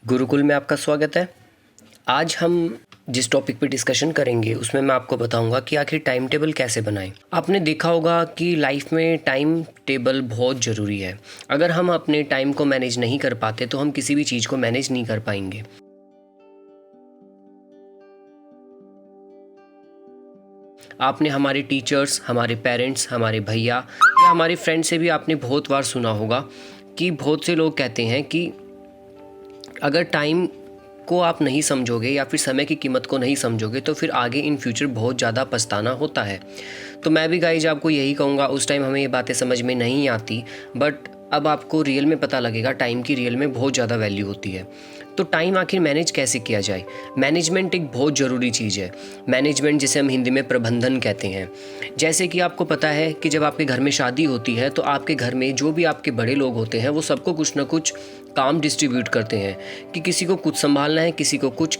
गुरुकुल में आपका स्वागत है। आज हम जिस टॉपिक पे डिस्कशन करेंगे उसमें मैं आपको बताऊंगा कि आखिर टाइम टेबल कैसे बनाएं। आपने देखा होगा कि लाइफ में टाइम टेबल बहुत ज़रूरी है। अगर हम अपने टाइम को मैनेज नहीं कर पाते तो हम किसी भी चीज़ को मैनेज नहीं कर पाएंगे। आपने हमारे टीचर्स, हमारे पेरेंट्स, हमारे भैया या हमारे फ्रेंड से भी आपने बहुत बार सुना होगा कि बहुत से लोग कहते हैं कि अगर टाइम को आप नहीं समझोगे या फिर समय की कीमत को नहीं समझोगे तो फिर आगे इन फ्यूचर बहुत ज़्यादा पछताना होता है। तो मैं भी गाइज आपको यही कहूँगा, उस टाइम हमें ये बातें समझ में नहीं आती, बट अब आपको रियल में पता लगेगा टाइम की रियल में बहुत ज़्यादा वैल्यू होती है। तो टाइम आखिर मैनेज कैसे किया जाए? मैनेजमेंट एक बहुत ज़रूरी चीज़ है। मैनेजमेंट जिसे हम हिंदी में प्रबंधन कहते हैं। जैसे कि आपको पता है कि जब आपके घर में शादी होती है तो आपके घर में जो भी आपके बड़े लोग होते हैं वो सबको कुछ ना कुछ काम डिस्ट्रीब्यूट करते हैं कि किसी को कुछ संभालना है, किसी को कुछ,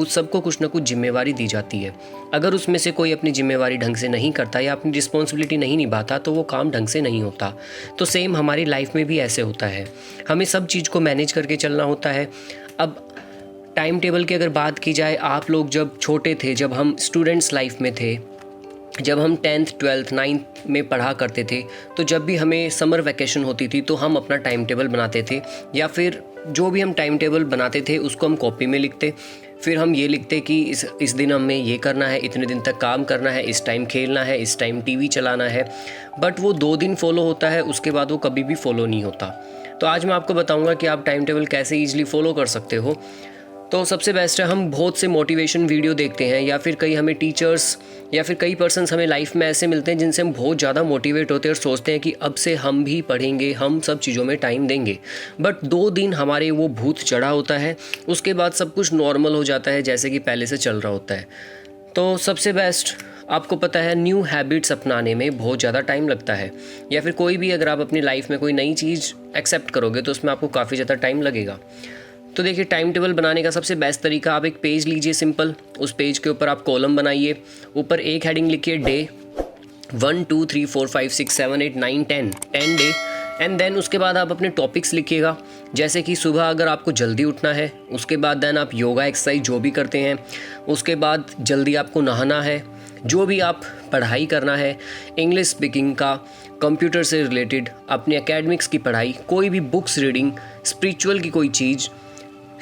सबको कुछ ना कुछ जिम्मेवारी दी जाती है। अगर उसमें से कोई अपनी जिम्मेवारी ढंग से नहीं करता या अपनी रिस्पॉन्सिबिलिटी नहीं निभाता तो वो काम ढंग से नहीं होता। तो सेम हमारी लाइफ में भी ऐसे होता है। हमें सब चीज़ को मैनेज करके चलना होता है। अब टाइम टेबल की अगर बात की जाए, आप लोग जब छोटे थे, जब हम स्टूडेंट्स लाइफ में थे, जब हम 10th 12th 9th में पढ़ा करते थे, तो जब भी हमें समर वैकेशन होती थी तो हम अपना टाइम टेबल बनाते थे, या फिर जो भी हम टाइम टेबल बनाते थे उसको हम कॉपी में लिखते। फिर हम ये लिखते कि इस दिन हमें ये करना है, इतने दिन तक काम करना है, इस टाइम खेलना है, इस टाइम टीवी चलाना है। बट वो 2 दिन फॉलो होता है, उसके बाद वो कभी भी फॉलो नहीं होता। तो आज मैं आपको बताऊंगा कि आप टाइम टेबल कैसे ईजिली फॉलो कर सकते हो। तो सबसे बेस्ट है, हम बहुत से मोटिवेशन वीडियो देखते हैं या फिर कई हमें टीचर्स या फिर कई पर्सन्स हमें लाइफ में ऐसे मिलते हैं जिनसे हम बहुत ज़्यादा मोटिवेट होते हैं और सोचते हैं कि अब से हम भी पढ़ेंगे, हम सब चीज़ों में टाइम देंगे। बट 2 दिन हमारे वो भूत चढ़ा होता है, उसके बाद सब कुछ नॉर्मल हो जाता है जैसे कि पहले से चल रहा होता है। तो सबसे बेस्ट, आपको पता है न्यू हैबिट्स अपनाने में बहुत ज़्यादा टाइम लगता है, या फिर कोई भी अगर आप अपनी लाइफ में कोई नई चीज़ एक्सेप्ट करोगे तो उसमें आपको काफ़ी ज़्यादा टाइम लगेगा। तो देखिए, टाइम टेबल बनाने का सबसे बेस्ट तरीका, आप एक पेज लीजिए सिंपल, उस पेज के ऊपर आप कॉलम बनाइए, ऊपर एक हेडिंग लिखिए डे 1 2 3 4 5 6 7 8 9 10 डे, एंड देन उसके बाद आप अपने टॉपिक्स लिखिएगा। जैसे कि सुबह अगर आपको जल्दी उठना है, उसके बाद देन आप योगा एक्सरसाइज जो भी करते हैं, उसके बाद जल्दी आपको नहाना है, जो भी आप पढ़ाई करना है, इंग्लिश स्पीकिंग का, कंप्यूटर से रिलेटेड, अपने एकेडमिक्स की पढ़ाई, कोई भी बुक्स रीडिंग, स्पिरिचुअल की कोई चीज़,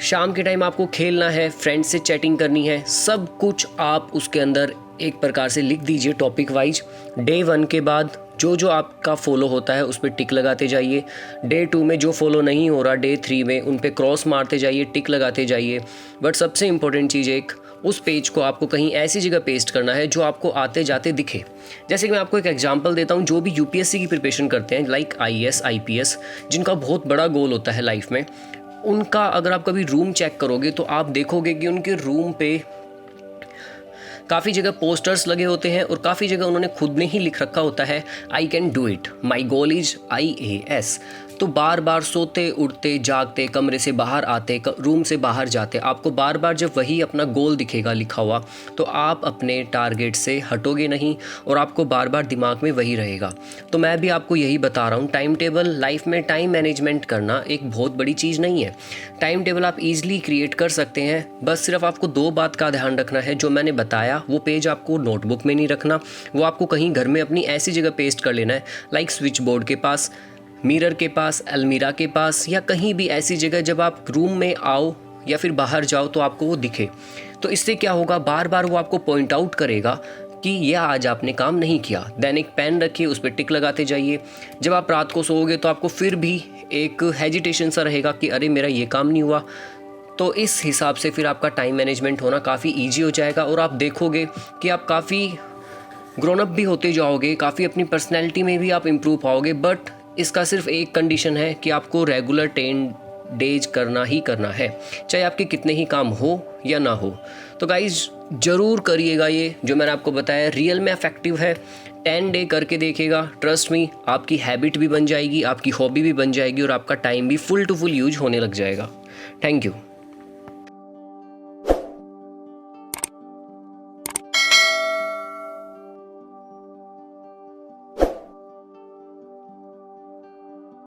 शाम के टाइम आपको खेलना है, फ्रेंड्स से चैटिंग करनी है, सब कुछ आप उसके अंदर एक प्रकार से लिख दीजिए टॉपिक वाइज। डे 1 के बाद जो जो आपका फॉलो होता है उस पर टिक लगाते जाइए। डे 2 में जो फॉलो नहीं हो रहा, डे 3 में उन पे क्रॉस मारते जाइए, टिक लगाते जाइए। बट सबसे इम्पोर्टेंट चीज़ एक, उस पेज को आपको कहीं ऐसी जगह पेस्ट करना है जो आपको आते जाते दिखे। जैसे कि मैं आपको एक एग्जांपल देता हूँ, जो भी यूपीएससी की प्रिपरेशन करते हैं, लाइक आईएएस आईपीएस, जिनका बहुत बड़ा गोल होता है लाइफ में, उनका अगर आप कभी रूम चेक करोगे तो आप देखोगे कि उनके रूम पे काफ़ी जगह पोस्टर्स लगे होते हैं और काफ़ी जगह उन्होंने खुद ने ही लिख रखा होता है, I can do it, my goal is IAS। तो बार बार सोते उठते जागते, कमरे से बाहर आते, रूम से बाहर जाते, आपको बार बार जब वही अपना गोल दिखेगा लिखा हुआ तो आप अपने टारगेट से हटोगे नहीं और आपको बार बार दिमाग में वही रहेगा। तो मैं भी आपको यही बता रहा हूँ, टाइम टेबल, लाइफ में टाइम मैनेजमेंट करना एक बहुत बड़ी चीज़ नहीं है। टाइम टेबल आप ईजिली क्रिएट कर सकते हैं, बस सिर्फ आपको 2 बात का ध्यान रखना है। जो मैंने बताया, वो पेज आपको नोटबुक में नहीं रखना, वो आपको कहीं घर में अपनी ऐसी जगह पेस्ट कर लेना है, लाइक स्विच बोर्ड के पास, मिरर के पास, अलमीरा के पास, या कहीं भी ऐसी जगह जब आप रूम में आओ या फिर बाहर जाओ तो आपको वो दिखे। तो इससे क्या होगा, बार बार वो आपको पॉइंट आउट करेगा कि ये आज आपने काम नहीं किया। देन एक पेन रखिए, उस पर टिक लगाते जाइए। जब आप रात को सोओगे तो आपको फिर भी एक हेजिटेशन सा रहेगा कि अरे मेरा ये काम नहीं हुआ। तो इस हिसाब से फिर आपका टाइम मैनेजमेंट होना काफ़ी ईजी हो जाएगा और आप देखोगे कि आप काफ़ी ग्रोन अप भी होते जाओगे, काफ़ी अपनी पर्सनैलिटी में भी आप इम्प्रूव पाओगे। बट इसका सिर्फ एक कंडीशन है कि आपको रेगुलर 10 डेज करना ही करना है, चाहे आपके कितने ही काम हो या ना हो। तो गाइज ज़रूर करिएगा, ये जो मैंने आपको बताया रियल में इफेक्टिव है। 10 डे करके देखिएगा, ट्रस्ट मी, आपकी हैबिट भी बन जाएगी, आपकी हॉबी भी बन जाएगी और आपका टाइम भी फुल टू फुल यूज होने लग जाएगा। Thank you.